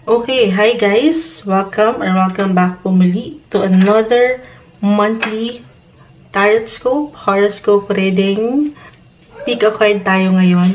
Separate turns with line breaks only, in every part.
Okay, hi guys! Welcome back po muli to another monthly horoscope reading. Pick a card tayo ngayon,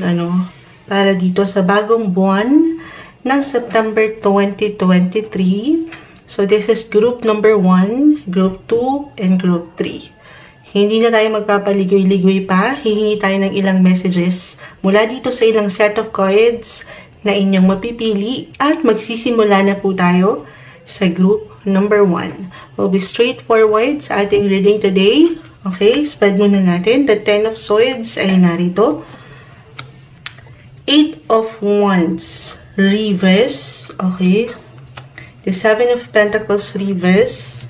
para dito sa bagong buwan ng September 2023. So this is group number 1, group 2, and group 3. Hindi na tayo magpapaligoy-ligoy pa, hihingi tayo ng ilang messages mula dito sa ilang set of cards na inyong mapipili at magsisimula na po tayo sa group number 1. We'll be straightforward sa ating reading today. Okay, spread muna natin. The 10 of Swords ay narito. 8 of Wands, reverse. Okay. The 7 of Pentacles, reverse.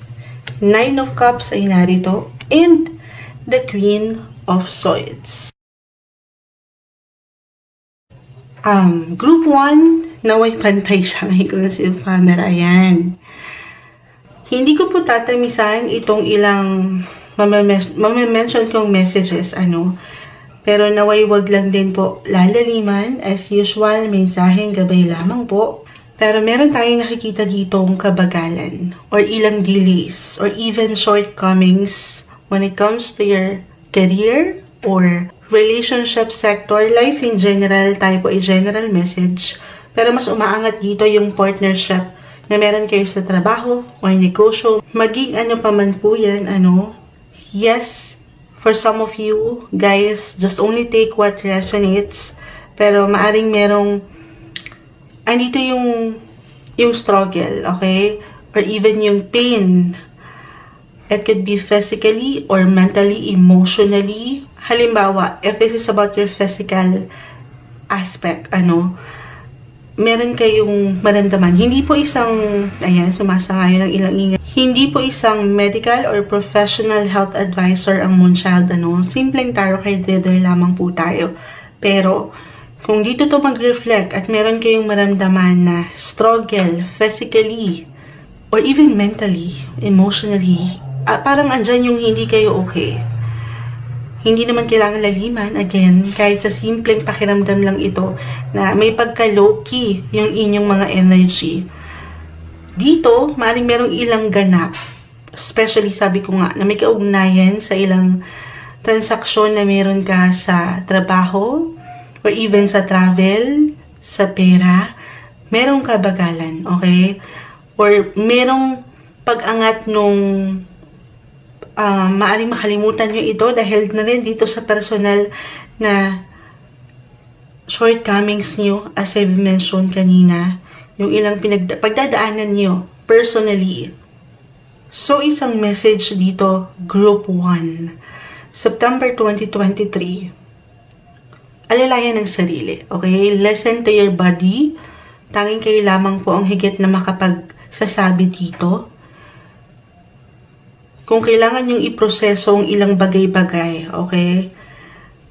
9 of Cups ay narito. And the Queen of Swords. Group 1, naway pantay siya. Ngayon ko na sa camera. Ayan. Hindi ko po tatamisan itong ilang mame-mention kong messages, Pero naway wag lang din po lalaliman. As usual, mensaheng gabay lamang po. Pero meron tayong nakikita ditong kabagalan or ilang delays or even shortcomings when it comes to your career or relationship sector, life in general, tayo po ay general message. Pero mas umaangat dito yung partnership na meron kayo sa trabaho o negosyo. Maging ano pa man po yan, Yes, for some of you, guys, just only take what resonates. Pero maaring merong, andito yung struggle, okay? Or even yung pain. It could be physically or mentally, emotionally. Halimbawa, if this is about your physical aspect, meron kayong maramdaman. Hindi po isang, sumasangayon ng ilang ingay. Hindi po isang medical or professional health advisor ang Moonchild, Simpleng tarot card reader lamang po tayo. Pero, kung dito to mag-reflect at meron kayong maramdaman na struggle physically or even mentally, emotionally, parang andyan yung hindi kayo okay. Hindi naman kailangan laliman. Again, kahit sa simpleng pakiramdam lang ito na may pagka-low-key yung inyong mga energy. Dito, maaaring merong ilang ganap. Especially, sabi ko nga, na may kaugnayan sa ilang transaksyon na meron ka sa trabaho or even sa travel, sa pera. Merong kabagalan, okay? Or merong pag-angat nung maaaring makalimutan nyo ito dahil na rin dito sa personal na shortcomings nyo, as I've mentioned kanina, yung ilang pagdadaanan nyo personally. So, isang message dito, Group 1, September 2023. Alalayan ng sarili, okay? Listen to your body. Tanging kayo lamang po ang higit na makapagsasabi dito. Kung kailangan yung iproseso ang ilang bagay-bagay, okay?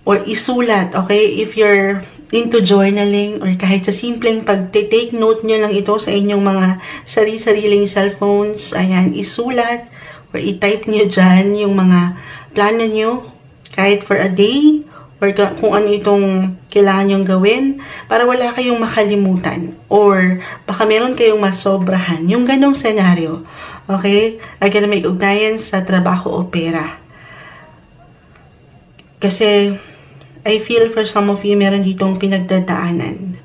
Or isulat, okay? If you're into journaling or kahit sa simpleng pag-take note nyo lang ito sa inyong mga sari-sariling cellphones, ayan, isulat or i-type nyo dyan yung mga plano nyo kahit for a day or kung ano itong kailangan nyong gawin para wala kayong makalimutan or baka meron kayong masobrahan. Yung ganong senaryo. Okay? Again, may ugnayan sa trabaho o pera. Kasi, I feel for some of you, meron ditong pinagdadaanan.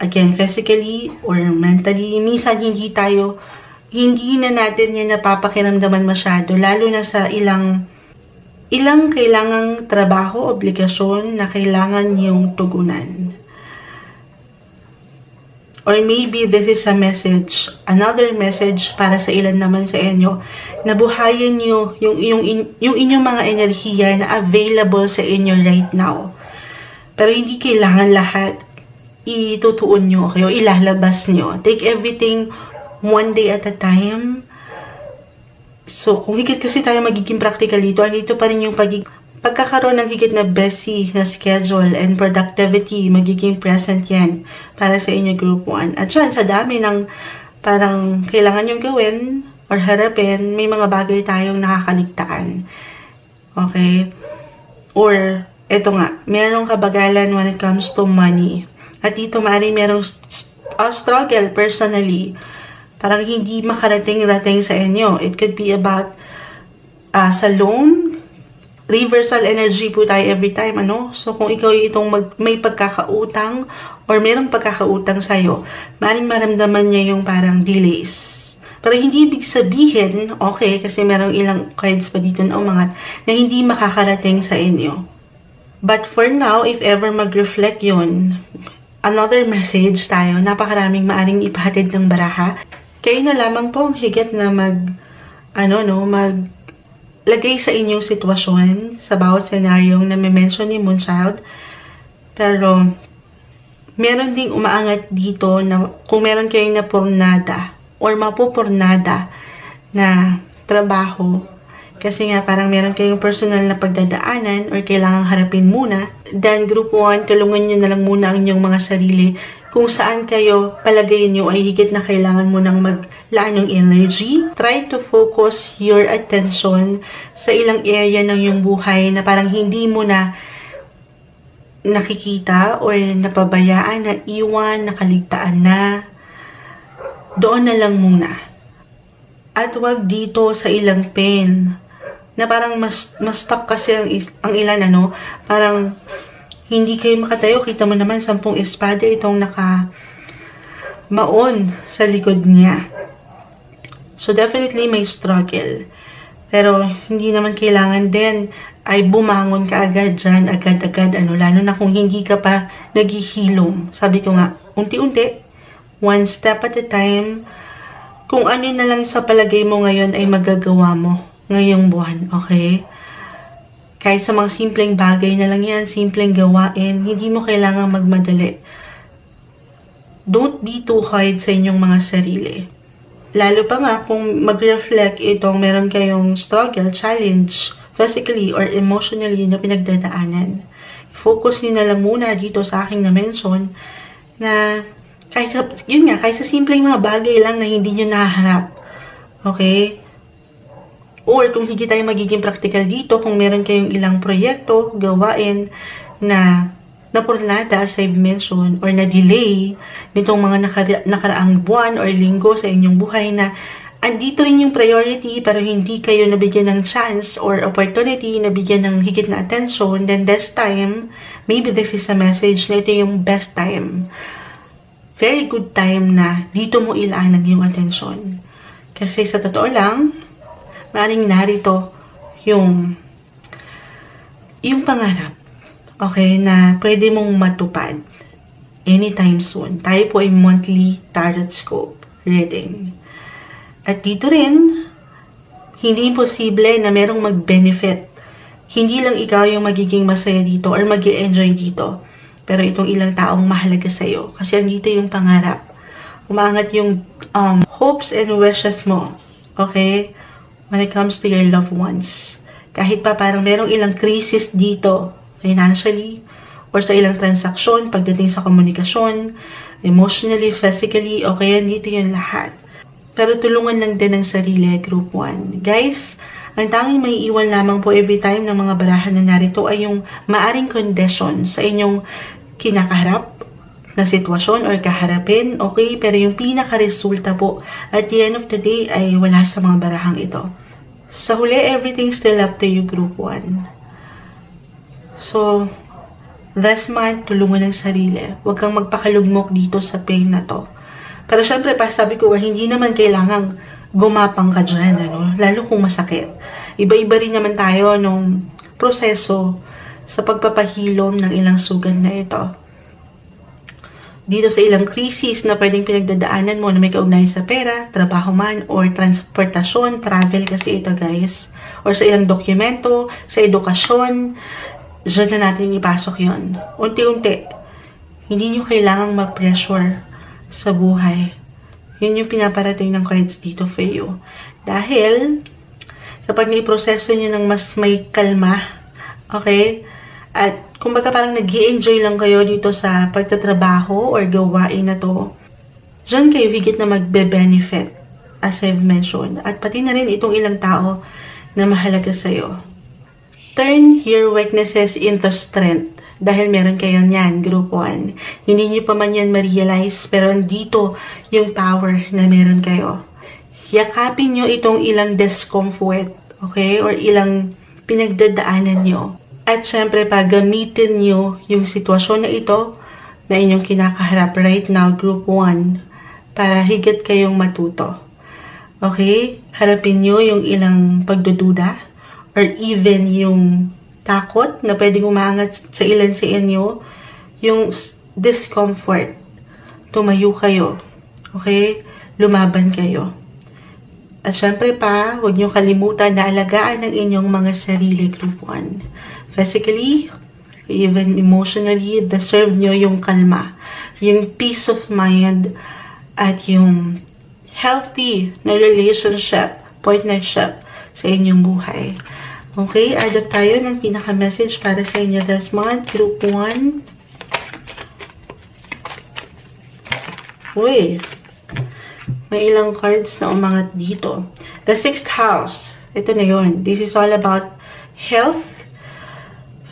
Again, physically or mentally, minsan hindi na natin yan napapakiramdaman masyado, lalo na sa ilang kailangang trabaho, obligasyon na kailangan yung tugunan. Or maybe this is a message, another message para sa ilan naman sa inyo, na buhayin nyo yung inyong mga enerhiya na available sa inyo right now. Pero hindi kailangan lahat itutuon nyo, okay, o ilalabas nyo. Take everything one day at a time. So, kung higit kasi tayo magiging practical dito, andito pa rin yung pagkakaroon ng higit na busy na schedule and productivity, magiging present yan para sa inyo Group 1. At yan, sa dami ng parang kailangan yung gawin or harapin, may mga bagay tayong nakakaligtaan. Okay? Or, eto nga, merong kabagalan when it comes to money. At dito, maaaring merong struggle personally. Parang hindi makarating-rating sa inyo. It could be about sa loan, reversal energy po tayo every time, ano? So, kung ikaw itong may pagkakautang or merong pagkakautang sa'yo, maaaring maramdaman niya yung parang delays. Pero hindi ibig sabihin, okay, kasi merong ilang cards pa dito na umangat, na hindi makakarating sa inyo. But for now, if ever mag-reflect yun, another message tayo, napakaraming maaaring ipahatid ng baraha. Kayo na lamang po ang higit na maglagay sa inyong sitwasyon sa bawat senaryong na mention ni Moonchild. Pero, meron ding umaangat dito na kung meron kayong napurnada or mapupurnada na trabaho, kasi nga parang meron kayong personal na pagdadaanan or kailangang harapin muna, then group 1, tulungan nyo na lang muna ang inyong mga sarili kung saan kayo palagay nyo ay higit na kailangan mo nang maglaan ng energy. Try to focus your attention sa ilang area ng iyong buhay na parang hindi mo na nakikita or napabayaan, na iwan, nakaligtaan na. Doon na lang muna. At wag dito sa ilang pain na parang mas stuck kasi ang ilan, ano, parang hindi kayo makatayo. Kita mo naman 10 espada itong maon sa likod niya. So definitely may struggle. Pero hindi naman kailangan din ay bumangon ka agad dyan, agad-agad, lalo na kung hindi ka pa naghihilom. Sabi ko nga, unti-unti, one step at a time, kung ano na lang sa palagay mo ngayon ay magagawa mo ngayong buwan, okay? Kahit sa mga simpleng bagay na lang yan, simpleng gawain, hindi mo kailangang magmadali. Don't be too hard sa inyong mga sarili. Lalo pa nga kung mag-reflect itong meron kayong struggle, challenge, physically or emotionally na pinagdadaanan. Focus niyo na lang muna dito sa aking na-mention na kahit sa simpleng mga bagay lang na hindi nyo naharap. Okay? Or kung hindi tayo magiging practical dito, kung meron kayong ilang proyekto, gawain na napurnada, as I've mentioned, or na-delay nitong mga nakaraang buwan or linggo sa inyong buhay na andito rin yung priority pero hindi kayo nabigyan ng chance or opportunity, nabigyan ng higit na attention, then this time, maybe this is a message na ito yung best time. Very good time na dito mo ilaan yung atensyon. Kasi sa totoo lang, maaaring narito yung pangarap, okay, na pwede mong matupad anytime soon. Tayo po ay monthly tarot scope reading. At dito rin, hindi imposible na merong mag-benefit. Hindi lang ikaw yung magiging masaya dito or mag-enjoy dito. Pero itong ilang taong mahalaga sa'yo. Kasi andito yung pangarap. Umangat yung hopes and wishes mo. Okay? When it comes to your loved ones. Kahit pa parang merong ilang crisis dito. Financially. Or sa ilang transaksyon. Pagdating sa komunikasyon. Emotionally, physically. Okay, andito yung lahat. Pero tulungan lang din ang sarili, group 1. Guys, ang tanging may iwan lamang po every time ng mga barahan na narito ay yung maaring condition sa inyong kinakaharap na sitwasyon or kaharapin, okay? Pero yung pinaka-resulta po at the end of the day ay wala sa mga barahang ito. Sa huli, everything still up to you, group 1. So, this month, tulungan ng sarili. Huwag kang magpakalugmok dito sa pain na to. Pero syempre, sabi ko, hindi naman kailangang gumapang ka dyan, lalo kung masakit. Iba-iba rin naman tayo nung proseso sa pagpapahilom ng ilang sugat na ito. Dito sa ilang krisis na pwedeng pinagdadaanan mo na may kaugnayan sa pera, trabaho man, or transportasyon, travel kasi ito guys, or sa ilang dokumento, sa edukasyon, dyan na natin ipasok yon. Unti-unti, hindi nyo kailangang ma-pressure sa buhay. Yun yung pinaparating ng cards dito for you. Dahil, kapag naiproseso nyo ng mas may kalma, okay? At, kumbaga parang nag-i-enjoy lang kayo dito sa pagtatrabaho or gawain na to, dyan kayo higit na magbe-benefit, as I've mentioned. At pati na rin itong ilang tao na mahalaga sa'yo. Turn your weaknesses into strength. Dahil meron kayo niyan, Group 1. Hindi nyo pa man yan ma-realize, pero andito yung power na meron kayo. Yakapin nyo itong ilang discomfort, okay? Or ilang pinagdadaanan nyo. At syempre, gamitin nyo yung sitwasyon na ito na inyong kinakaharap right now, Group 1, para higit kayong matuto. Okay? Harapin nyo yung ilang pagdududa or even yung takot na pwedeng umangat sa ilan sa inyo, yung discomfort. Tumayo kayo. Okay? Lumaban kayo. At syempre pa, huwag nyo kalimutan na alagaan ang inyong mga sarili, Group 1. Physically, even emotionally, deserve nyo yung kalma, yung peace of mind, at yung healthy na relationship, partnership sa inyong buhay. Okay, add up tayo ng pinaka-message para sa inyo this month, Group 1. Uy, may ilang cards na umangat dito. The 6th house, ito na yun. This is all about health,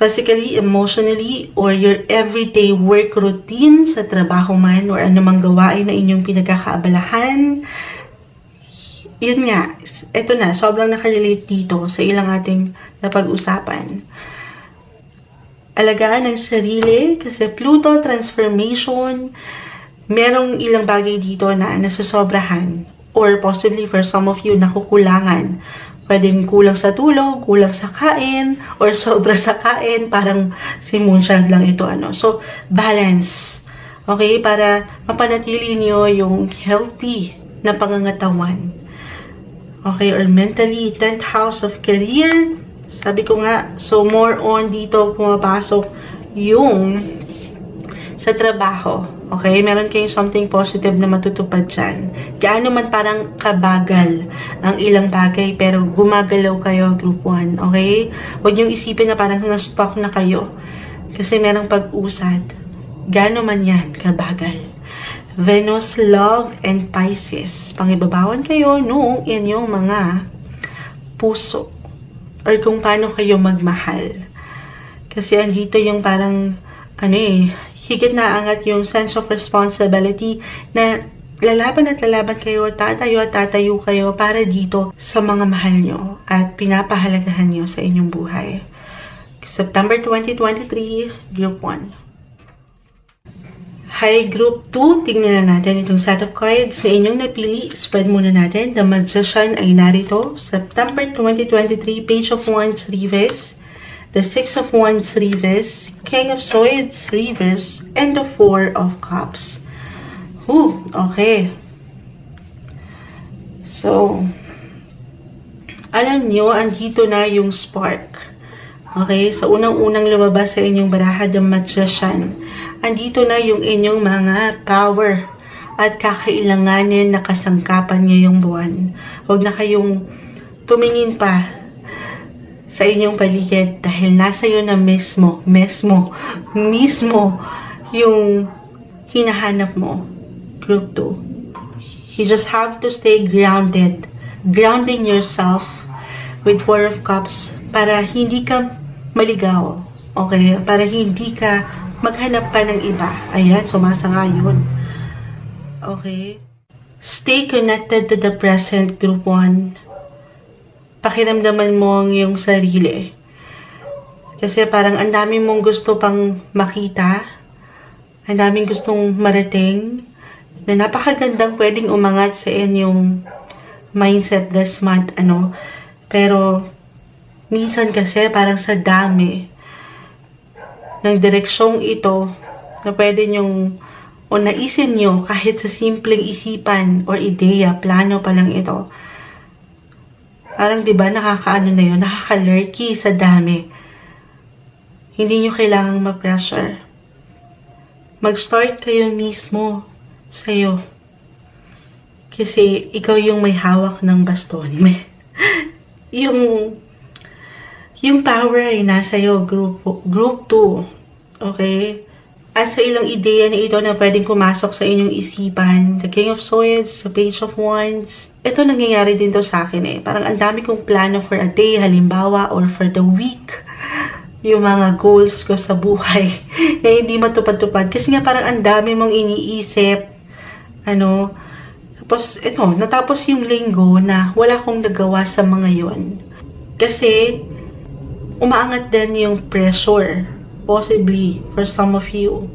physically, emotionally, or your everyday work routine sa trabaho man or anumang gawain na inyong pinagkakaabalahan. Yun nga, ito na, sobrang nakarelate dito sa ilang ating napag-usapan. Alagaan ang sarili kasi Pluto, transformation, merong ilang bagay dito na nasasobrahan or possibly for some of you nakukulangan. Pwedeng kulang sa tulog, kulang sa kain, or sobra sa kain, parang si Moonchild lang ito. So, balance. Okay? Para mapanatili nyo yung healthy na pangangatawan. Okay? Or mentally, 10th house of career. Sabi ko nga, so more on dito pumapasok yung sa trabaho. Okay? Meron kayong something positive na matutupad dyan. Gaano man parang kabagal ang ilang bagay, pero gumagalaw kayo, Group 1. Okay? Huwag niyong isipin na parang na-stuck na kayo. Kasi merong pag-usad. Gaano man yan, kabagal. Venus, Love, and Pisces. Pangibabawan kayo noong inyong mga puso. Or kung paano kayo magmahal. Kasi andito yung parang, higit na angat yung sense of responsibility na lalaban at lalaban kayo, tatayo at tatayo kayo para dito sa mga mahal nyo at pinapahalagahan nyo sa inyong buhay. September 2023, Group 1. Hi, Group 2. Tingnan na natin itong set of cards na inyong napili. Spread muna natin. The Magician ay narito. September 2023, Page of Wands, reverse. The 6 of Wands, reverse, King of Swords, reverse, and the 4 of Cups. Okay. So, alam nyo, andito na yung spark. Okay? So, unang-unang lumabas sa inyong baraha, the Magician. Andito na yung inyong mga power at kakailanganin na kasangkapan ngayong buwan. Huwag na kayong tumingin pa sa inyong paligid dahil nasa iyo na mismo yung hinahanap mo, Group 2. You just have to stay grounded, grounding yourself with 4 of Cups para hindi ka maligaw, okay? Para hindi ka maghanap pa ng iba. Ayan, sumasangayon. Okay? Stay connected to the present, Group 1. Pakiramdaman mo ang iyong sarili. Kasi parang ang dami mong gusto pang makita, ang daming gustong marating, na napakagandang pwedeng umangat sa inyong mindset this month, Pero, minsan kasi parang sa dami ng direksyong ito, na pwede nyong, o naisin nyo kahit sa simpleng isipan or ideya, plano pa lang ito. Parang diba nakakaano na yun, nakaka-lurky sa dami. Hindi nyo kailangang mag-pressure. Mag-start kayo mismo sa'yo. Kasi ikaw yung may hawak ng baston. yung power ay nasa iyo, Group 2. Okay? At sa ilang ideya na ito na pwedeng pumasok sa inyong isipan, the King of Swords, the Page of Wands, ito nangyayari din to sa akin Parang ang dami kong plano for a day, halimbawa, or for the week. yung mga goals ko sa buhay na hindi matupad-tupad. Kasi nga parang ang dami mong iniisip. Tapos ito, natapos yung linggo na wala akong nagawa sa mga yon. Kasi umaangat din yung pressure, possibly for some of you,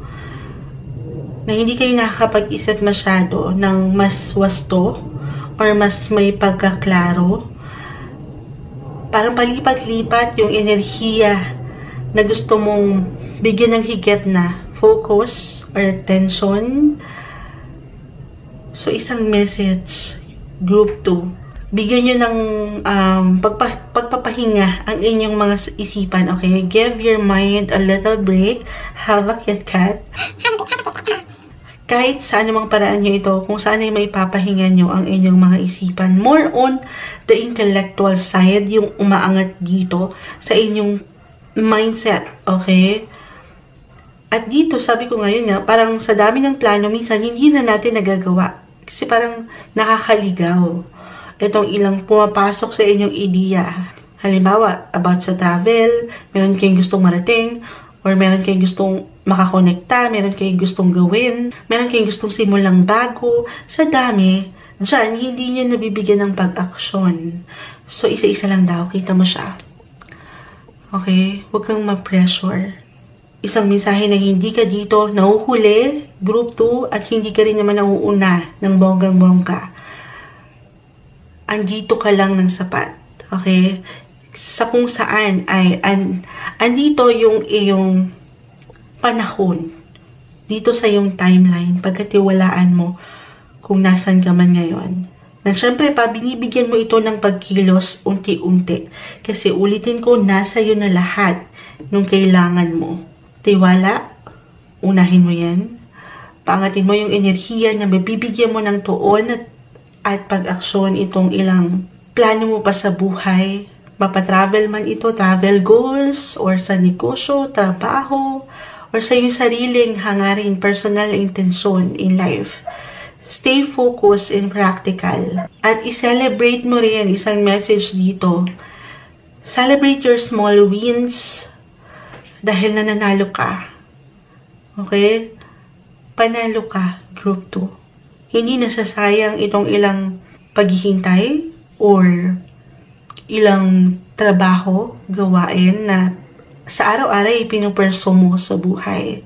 na hindi kayo nakakapag-isip masyado ng mas wasto or mas may pagkaklaro. Parang palipat-lipat yung enerhiya na gusto mong bigyan ng higit na focus or attention. So, isang message, group 2. Bigyan nyo ng pagpapahinga ang inyong mga isipan, okay? Give your mind a little break. Have a KitKat. Kahit sa anumang paraan nyo ito, kung saan ay may papahinga nyo ang inyong mga isipan. More on the intellectual side, yung umaangat dito sa inyong mindset, okay? At dito, sabi ko ngayon nga, parang sa dami ng plano, minsan hindi na natin nagagawa. Kasi parang nakakaligaw. Itong ilang pumapasok sa inyong ideya. Halimbawa, about sa travel, meron kayong gustong marating, or meron kayong gustong makakonekta, meron kayong gustong gawin, meron kayong gustong simulang bago. Sa dami, dyan, hindi nyo nabibigyan ng pag-aksyon. So, isa-isa lang daw. Kita mo siya. Okay? Huwag kang ma-pressure. Isang mensahe na hindi ka dito nahuhuli, group 2, at hindi ka rin naman nauuna ng bonggang-bongga. Andito ka lang ng sapat. Okay? Sa kung saan ay andito yung iyong panahon. Dito sa iyong timeline, pagkatiwalaan mo kung nasan ka man ngayon. Na syempre pa, binibigyan mo ito ng pagkilos unti-unti. Kasi ulitin ko, nasa iyo na lahat nung kailangan mo. Tiwala, unahin mo yan. Paangatin mo yung enerhiya na mabibigyan mo ng tuon at pag-aksyon itong ilang plano mo pa sa buhay. Mapatravel man ito, travel goals, or sa negosyo, trabaho, or sa iyong sariling hangarin, personal intensyon in life. Stay focused and practical. At i-celebrate mo rin isang message dito. Celebrate your small wins dahil nananalo ka. Okay? Panalo ka, group 2. Hindi nasasayang itong ilang paghihintay or ilang trabaho, gawain na sa araw-araw ay pinuperso mo sa buhay.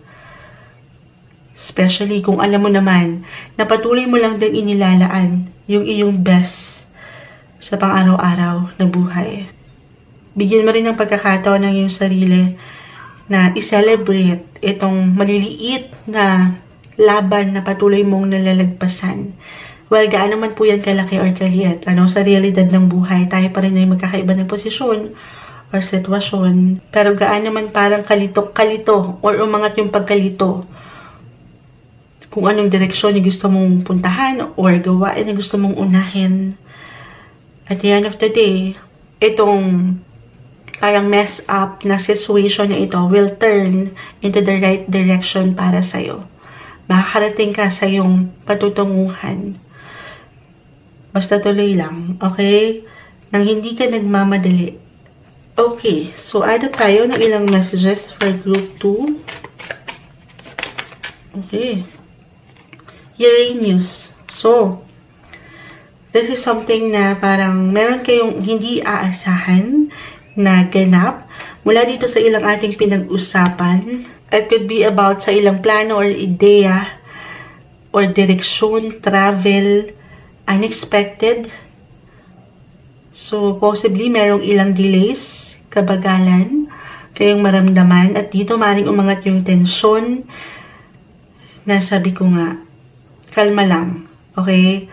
Especially kung alam mo naman na patuloy mo lang din inilalaan yung iyong best sa pang-araw-araw na buhay. Bigyan mo rin ng pagkakataon ng iyong sarili na i-celebrate itong maliliit na laban na patuloy mong nalalagpasan. Well, gaano man po yan kalaki or kaliit, sa realidad ng buhay, tayo pa rin ay magkakaiba ng posisyon or sitwasyon. Pero gaano man parang kalito or umangat yung pagkalito. Kung anong direksyon yung gusto mong puntahan or gawain na gusto mong unahin. At the end of the day, itong parang mess up na situation na ito will turn into the right direction para sa'yo. Makakarating ka sa iyong patutunguhan. Basta tuloy lang, okay? Nang hindi ka nagmamadali. Okay, so add tayo ng ilang messages for group 2. Okay. Uranus. So, this is something na parang meron kayong hindi aasahan na ganap mula dito sa ilang ating pinag-usapan. It could be about sa ilang plano or ideya or direksyon, travel, unexpected. So, possibly merong ilang delays, kabagalan, kayong maramdaman. At dito maring umangat yung tensyon na sabi ko nga, kalma lang, okay?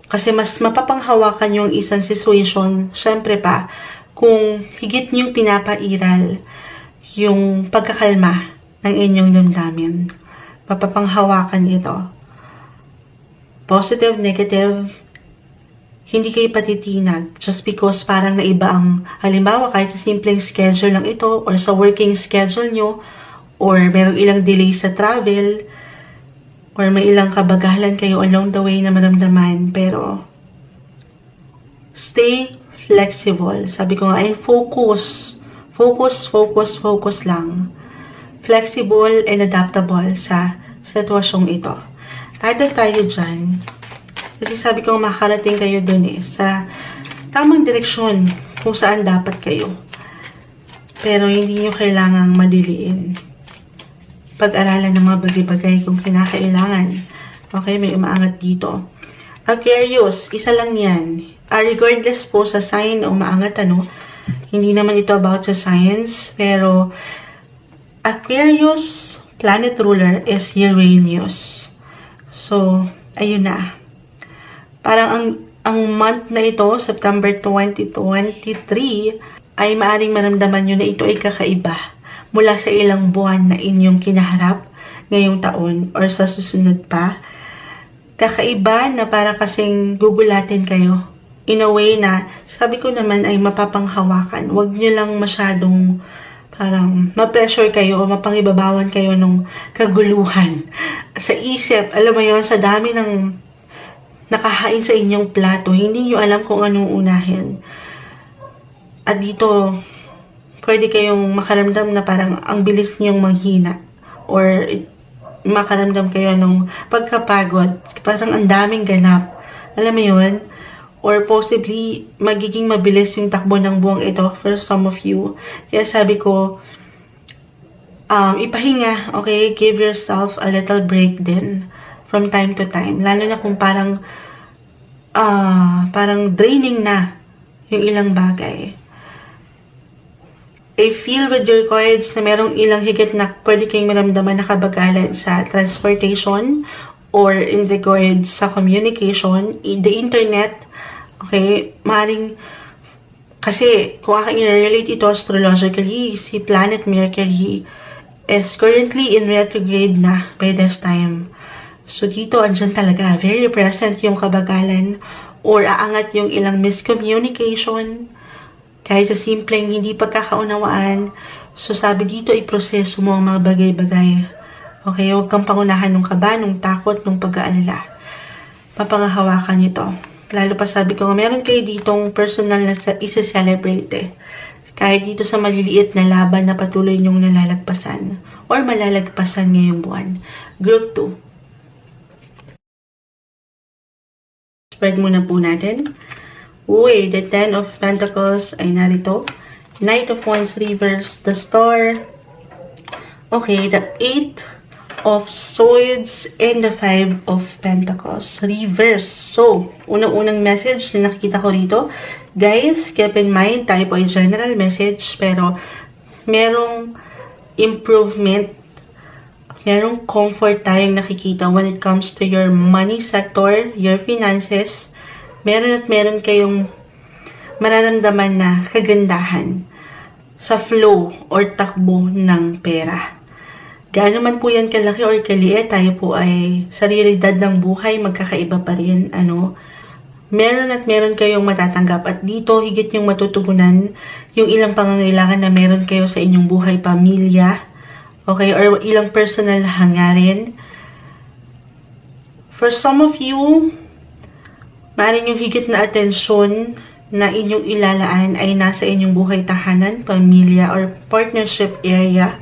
Kasi mas mapapanghawakan yung isang situation, syempre pa, kung higit niyong pinapairal yung pagkakalma ng inyong damdamin. Mapapanghawakan ito. Positive, negative, hindi kayo patitinag just because parang naiba ang, halimbawa kahit sa simpleng schedule lang ito or sa working schedule nyo or merong ilang delay sa travel or may ilang kabagalan kayo along the way na maramdaman, pero stay flexible. Sabi ko nga, ay focus Focus lang. Flexible and adaptable sa sitwasyong ito. Ada tayo dyan. Kasi sabi ko makarating kayo dun sa tamang direksyon kung saan dapat kayo. Pero hindi nyo kailangang madiliin. Pag-aralan ng mga bagay-bagay kung kinakailangan. Okay, may umaangat dito. Aquarius, isa lang yan. Regardless po sa sign na umaangat, hindi naman ito about sa science, pero Aquarius, planet ruler is Uranus. So, ayun na. Parang ang month na ito, September 2023, ay maaring maramdaman nyo na ito ay kakaiba mula sa ilang buwan na inyong kinaharap ngayong taon or sa susunod pa. Kakaiba na para kasing gugulatin kayo. In a way na, sabi ko naman ay mapapanghawakan. Huwag nyo lang masyadong parang ma-pressure kayo o mapangibabawan kayo ng kaguluhan. Sa isip, alam mo yun, sa dami ng nakahain sa inyong plato, hindi nyo alam kung anong unahin. At dito, pwede kayong makaramdam na parang ang bilis nyong manghina or makaramdam kayo ng pagkapagod. Parang ang daming ganap. Alam mo yun? Or possibly, magiging mabilis yung takbo ng buwang ito for some of you. Kaya sabi ko, ipahinga, okay? Give yourself a little break din from time to time. Lalo na kung parang draining na yung ilang bagay. I feel with your cards na merong ilang higit na pwede kayong maramdaman na kabagalan sa transportation or in regards sa communication, in the internet, okay, maaaring, kasi kung aking i-relate ito astrologically, si planet Mercury is currently in retrograde na by this time. So dito, andyan talaga, very present yung kabagalan or aangat yung ilang miscommunication, kahit sa simpleng hindi pagkakaunawaan. So sabi dito, iproseso mo ang mga bagay-bagay. Okay, huwag kang pangunahan ng kaba, ng takot, ng pag-aalala. Papangahawakan nyo to. Lalo pa sabi ko, meron kayo ditong personal na isa-celebrate. Kahit dito sa maliliit na laban na patuloy nyong nalalagpasan or malalagpasan ngayong buwan. Group 2. Spread muna po natin. Uy, the 10 of Pentacles ay narito. Knight of Wands reverse, the Star. Okay, the 8 of Swords and the 5 of Pentacles reverse. So, unang-unang message na nakikita ko rito, guys, keep in mind, tayo po ay general message, pero merong improvement, merong comfort tayong nakikita when it comes to your money sector, your finances. Meron kayong mararamdaman na kagandahan sa flow or takbo ng pera. Gaano man po yan kalaki or kaliit, tayo po ay sa realidad ng buhay, magkakaiba pa rin. Meron kayong matatanggap. At dito, higit yung matutugunan yung ilang pangangailangan na meron kayo sa inyong buhay, pamilya, okay, or ilang personal na hangarin. For some of you, maaaring yung higit na atensyon na inyong ilalaan ay nasa inyong buhay tahanan, pamilya, or partnership area.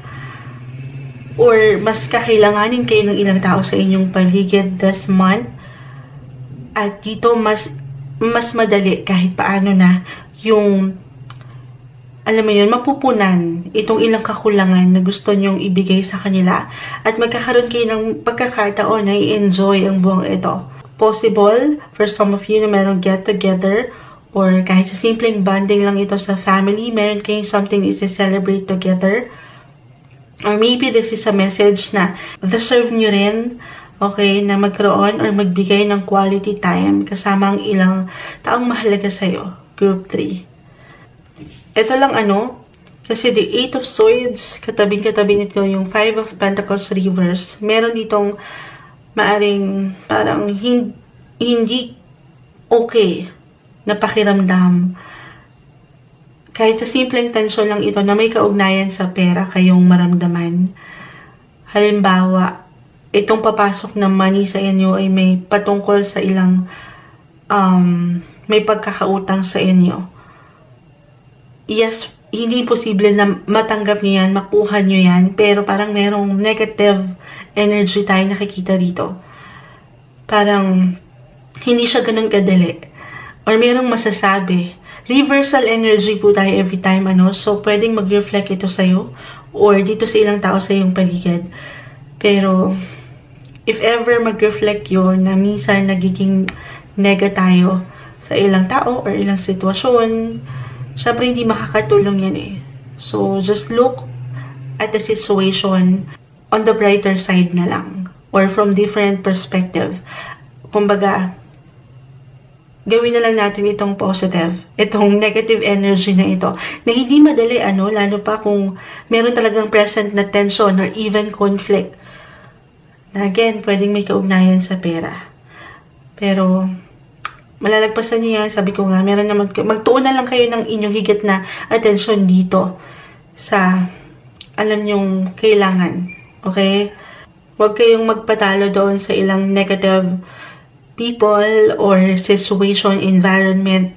Or mas kakailanganin kayo ng ilang tao sa inyong paligid this month. At dito, mas madali kahit paano na yung, alam mo yun, mapupunan itong ilang kakulangan na gusto nyong ibigay sa kanila. At magkakaroon kayo ng pagkakataon na i-enjoy ang buwang ito. Possible, for some of you na merong get-together or kahit sa simpleng bonding lang ito sa family, meron kayong something to celebrate together. Or maybe this is a message na deserve nyo rin, okay, na magkaroon or magbigay ng quality time kasama ang ilang taong mahalaga sa'yo. Group 3. Ito lang kasi the 8 of Swords, katabing-katabi nito yung 5 of Pentacles reverse. Meron ditong maaring parang hindi okay na pakiramdam. Kahit sa simpleng tensyon lang ito na may kaugnayan sa pera kayong maramdaman. Halimbawa, itong papasok na money sa inyo ay may patungkol sa ilang may pagkakautang sa inyo. Yes, hindi imposible na matanggap nyo yan, makuha nyo yan, pero parang merong negative energy tayo nakikita rito. Parang hindi siya ganun kadali. Or merong masasabi. Reversal energy po tayo every time, So, pwedeng mag-reflect ito sa'yo or dito sa ilang tao sa iyong paligid. Pero, if ever mag-reflect yun na minsan nagiging nega tayo sa ilang tao or ilang sitwasyon, syempre hindi makakatulong yan eh. So, just look at the situation on the brighter side na lang or from different perspective. Kumbaga, gawin na lang natin itong positive, itong negative energy na ito, na hindi madali, lalo pa kung meron talagang present na tension or even conflict. Na again, pwedeng may kaugnayan sa pera. Pero, malalagpasan niyo yan. Sabi ko nga, meron naman, magtuon na lang kayo ng inyong higit na attention dito sa alam nyong kailangan. Okay? Huwag kayong magpatalo doon sa ilang negative people or situation, environment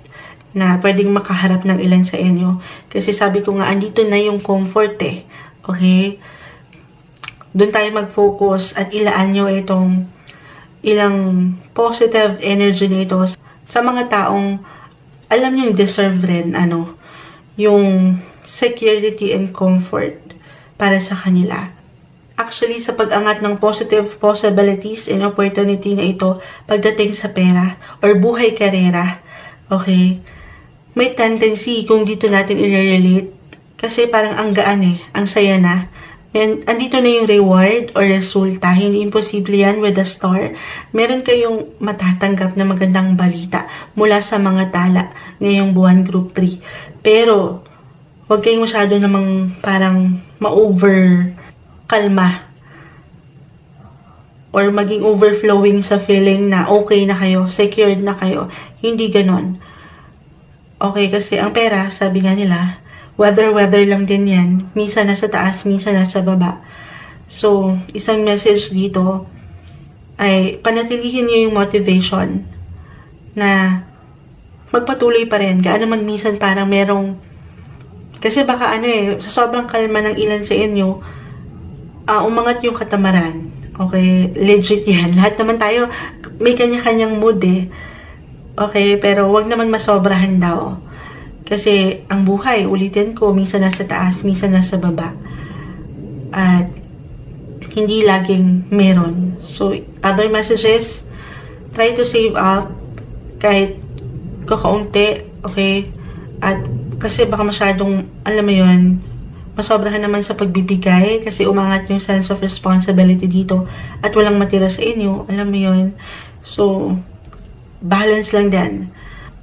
na pwedeng makaharap ng ilan sa inyo. Kasi sabi ko nga, andito na yung comfort eh. Okay? Doon tayo mag-focus at ilaan nyo itong ilang positive energy nito sa mga taong alam nyo yung deserve rin, yung security and comfort para sa kanila. Actually, sa pag-angat ng positive possibilities and opportunity na ito pagdating sa pera or buhay karera, okay, may tendency kung dito natin i-relate kasi parang ang gaan ang saya na. And andito na yung reward or resulta. Hindi imposible yan with a star. Meron kayong matatanggap na magandang balita mula sa mga tala ngayong buwan group 3. Pero, huwag kayong masyado namang parang ma-over kalma or maging overflowing sa feeling na okay na kayo, secured na kayo. Hindi ganon. Okay, kasi ang pera, sabi nga nila, weather lang din yan. Minsan nasa taas, minsan nasa baba. So, isang message dito ay panatilihin niyo yung motivation na magpatuloy pa rin. Gaano man minsan parang merong, kasi baka sa sobrang kalma ng ilan sa inyo, umangat yung katamaran. Okay, legit yan. Lahat naman tayo, may kanya-kanyang mood eh. Okay, pero wag naman masobrahan daw. Kasi ang buhay, ulitin ko, minsan nasa taas, minsan nasa baba. At hindi laging meron. So, other messages, try to save up kahit kakaunti, okay? At kasi baka masyadong, alam mo yun, masobrahan naman sa pagbibigay kasi umangat yung sense of responsibility dito at walang matira sa inyo, alam mo yun. So, balance lang din.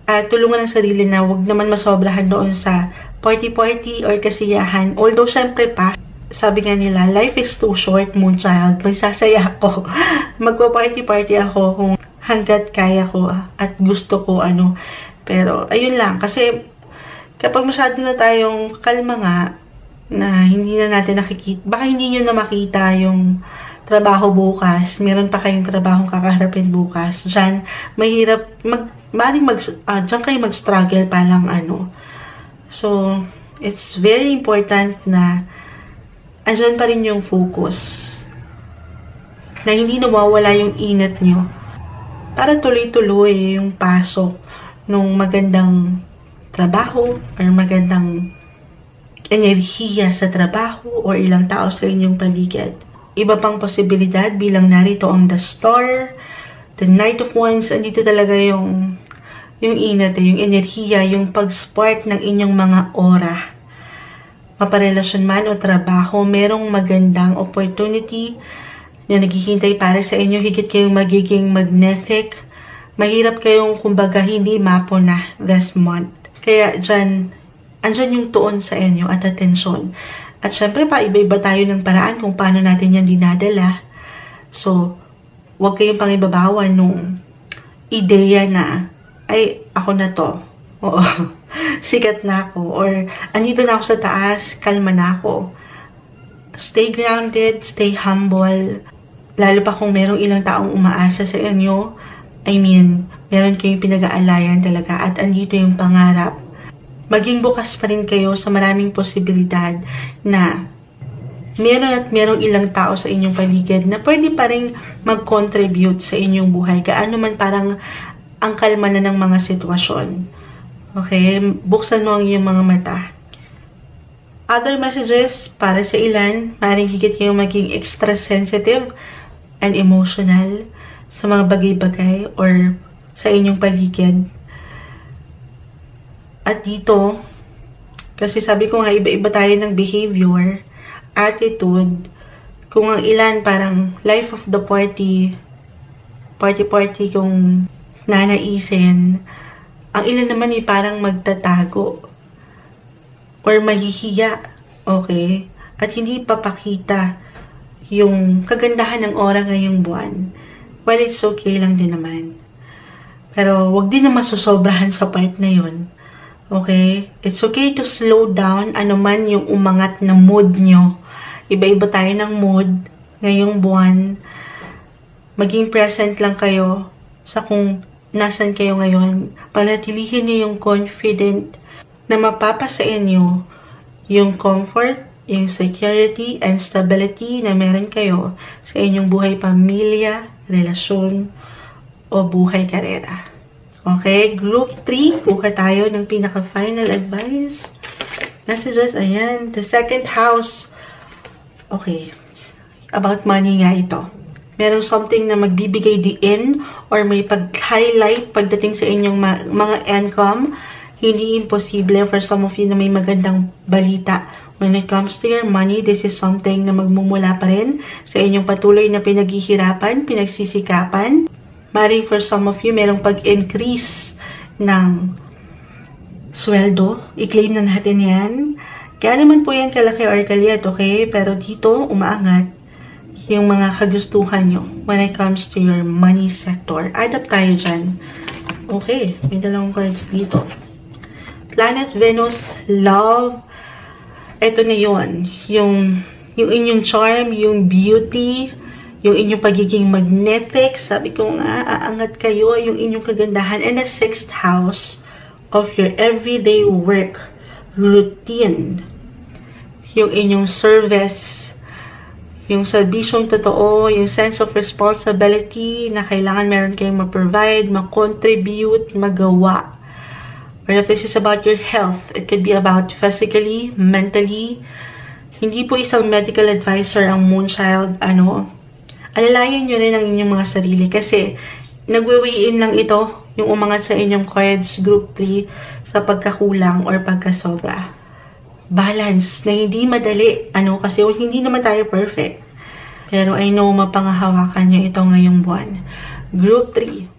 At tulungan ang sarili na wag naman masobrahan doon sa party-party or kasiyahan. Although, syempre pa, sabi nga nila, life is too short, moon child. Magsasaya ako. Magpa-party-party ako kung hanggat kaya ko at gusto ko, Pero, ayun lang. Kasi, kapag masyado na tayong kalma nga, na hindi na natin nakikita, baka hindi nyo na makita yung trabaho bukas, meron pa kayong trabahong kakaharapin bukas. Diyan, mahirap, diyan kayo mag-struggle pa lang, So, it's very important na andyan pa rin yung focus. Na hindi nawawala yung inat nyo. Para tuloy-tuloy yung pasok nung magandang trabaho or magandang enerhiya sa trabaho or ilang tao sa inyong paligid. Iba pang posibilidad bilang narito ang The Star, The Knight of Wands, andito talaga yung inat, yung enerhiya, yung pag-spark ng inyong mga aura. Maparelasyon man o trabaho, merong magandang opportunity na naghihintay para sa inyo, higit kayong magiging magnetic. Mahirap kayong kumbaga hindi mapo na this month. Kaya andyan yung tuon sa inyo at atensyon. At syempre pa, iba-iba tayo ng paraan kung paano natin yan dinadala. So, huwag kayong pangibabawan nung ideya na, ay, ako na to. Oo, sikat na ako. Or, andito na ako sa taas, kalma na ako. Stay grounded, stay humble. Lalo pa kung merong ilang taong umaasa sa inyo. I mean, meron kayong pinag-aalayan talaga at andito yung pangarap. maging bukas pa rin kayo sa maraming posibilidad na meron at merong ilang tao sa inyong paligid na pwede pa rin mag-contribute sa inyong buhay. Gaano man parang ang kalma na ng mga sitwasyon. Okay? Buksan mo ang iyong mga mata. Other messages, para sa ilan, maaaring higit kayong maging extra sensitive and emotional sa mga bagay-bagay or sa inyong paligid. At dito, kasi sabi ko nga, iba-iba tayo ng behavior, attitude, kung ang ilan parang life of the party kung nanaisin, ang ilan naman ay parang magtatago or mahihiya, okay? At hindi papakita yung kagandahan ng aura ngayong buwan. Well, it's okay lang din naman. Pero wag din na masusobrahan sa part na yun. Okay? It's okay to slow down ano man yung umangat na mood nyo. Iba-iba tayo ng mood ngayong buwan. Maging present lang kayo sa kung nasan kayo ngayon. Panatilihin nyo yung confident na mapapasa inyo yung comfort, yung security and stability na meron kayo sa inyong buhay pamilya, relasyon, o buhay karera. Okay, group 3, kuha tayo ng pinaka-final advice. Messages, ayan. The second house. Okay, about money nga ito. Merong something na magbibigay diin or may pag-highlight pagdating sa inyong mga income. Hindi imposible for some of you na may magandang balita. When it comes to your money, this is something na magmumula pa rin sa inyong patuloy na pinaghihirapan, pinagsisikapan. Maring for some of you, merong pag-increase ng sweldo. I-claim na natin yan. Kaya naman po yan kalaki or kaliit, okay? Pero dito, umaangat yung mga kagustuhan nyo when it comes to your money sector. Adapt tayo dyan. Okay, may dalawang cards dito. Planet Venus, love. Ito na yun. Yung inyong charm, yung beauty, yung inyong pagiging magnetic. Sabi ko nga, aangat kayo, yung inyong kagandahan. And the 6th house of your everyday work routine. Yung inyong service, yung serbisyong totoo, yung sense of responsibility na kailangan meron kayong ma-provide, ma-contribute, magawa. Or if this is about your health, it could be about physically, mentally. Hindi po isang medical advisor ang Moonchild, alalayan nyo rin ang inyong mga sarili kasi nagwe-weigh-in lang ito yung umangat sa inyong cards group 3 sa pagkakulang or pagkasobra. Balance na hindi madali, kasi hindi naman tayo perfect. Pero I know mapangahawakan nyo ito ngayong buwan. Group 3.